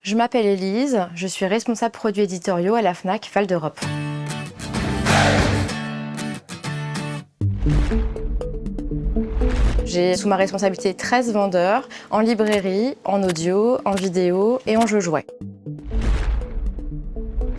Je m'appelle Élise, je suis responsable produits éditoriaux à la Fnac Val d'Europe. J'ai sous ma responsabilité 13 vendeurs en librairie, en audio, en vidéo et en jeux jouets.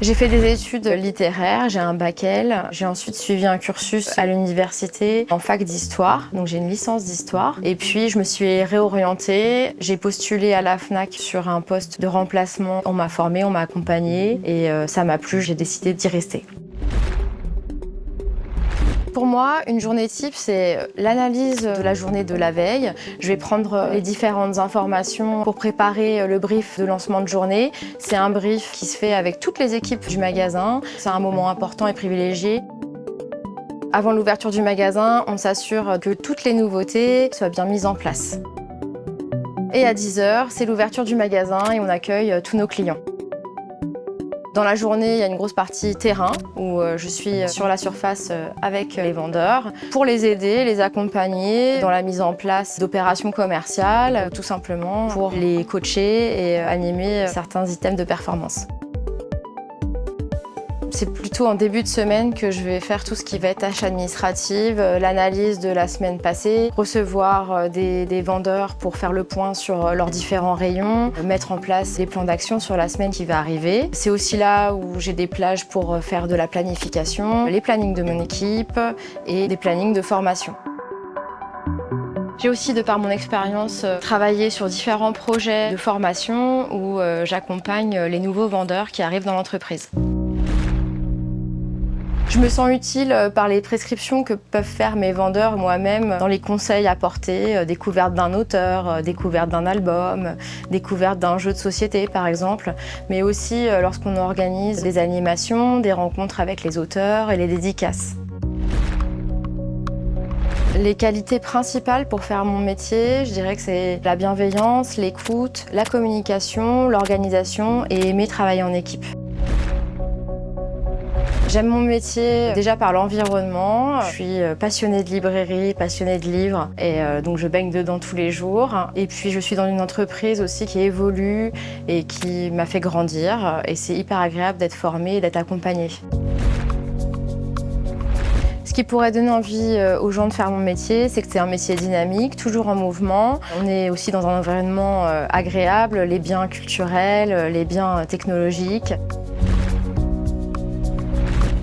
J'ai fait des études littéraires, j'ai un bac L. J'ai ensuite suivi un cursus à l'université en fac d'histoire, donc j'ai une licence d'histoire. Et puis je me suis réorientée, j'ai postulé à la Fnac sur un poste de remplacement. On m'a formée, on m'a accompagnée et ça m'a plu, j'ai décidé d'y rester. Pour moi, une journée type, c'est l'analyse de la journée de la veille. Je vais prendre les différentes informations pour préparer le brief de lancement de journée. C'est un brief qui se fait avec toutes les équipes du magasin. C'est un moment important et privilégié. Avant l'ouverture du magasin, on s'assure que toutes les nouveautés soient bien mises en place. Et à 10 h, c'est l'ouverture du magasin et on accueille tous nos clients. Dans la journée, il y a une grosse partie terrain où je suis sur la surface avec les vendeurs pour les aider, les accompagner dans la mise en place d'opérations commerciales, tout simplement pour les coacher et animer certains items de performance. C'est plutôt en début de semaine que je vais faire tout ce qui va être tâches administratives, l'analyse de la semaine passée, recevoir des vendeurs pour faire le point sur leurs différents rayons, mettre en place des plans d'action sur la semaine qui va arriver. C'est aussi là où j'ai des plages pour faire de la planification, les plannings de mon équipe et des plannings de formation. J'ai aussi, de par mon expérience, travaillé sur différents projets de formation où j'accompagne les nouveaux vendeurs qui arrivent dans l'entreprise. Je me sens utile par les prescriptions que peuvent faire mes vendeurs moi-même dans les conseils apportés, découverte d'un auteur, découverte d'un album, découverte d'un jeu de société par exemple, mais aussi lorsqu'on organise des animations, des rencontres avec les auteurs et les dédicaces. Les qualités principales pour faire mon métier, je dirais que c'est la bienveillance, l'écoute, la communication, l'organisation et aimer travailler en équipe. J'aime mon métier déjà par l'environnement. Je suis passionnée de librairie, passionnée de livres et donc je baigne dedans tous les jours. Et puis je suis dans une entreprise aussi qui évolue et qui m'a fait grandir et c'est hyper agréable d'être formée et d'être accompagnée. Ce qui pourrait donner envie aux gens de faire mon métier, c'est que c'est un métier dynamique, toujours en mouvement. On est aussi dans un environnement agréable, les biens culturels, les biens technologiques.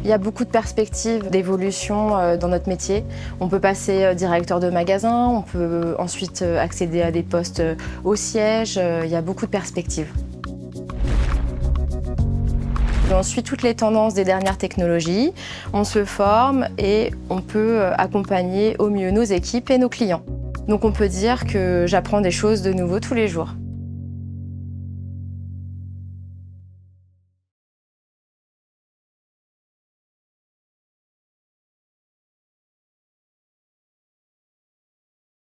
Il y a beaucoup de perspectives d'évolution dans notre métier. On peut passer directeur de magasin, on peut ensuite accéder à des postes au siège. Il y a beaucoup de perspectives. On suit toutes les tendances des dernières technologies, on se forme et on peut accompagner au mieux nos équipes et nos clients. Donc on peut dire que j'apprends des choses de nouveau tous les jours.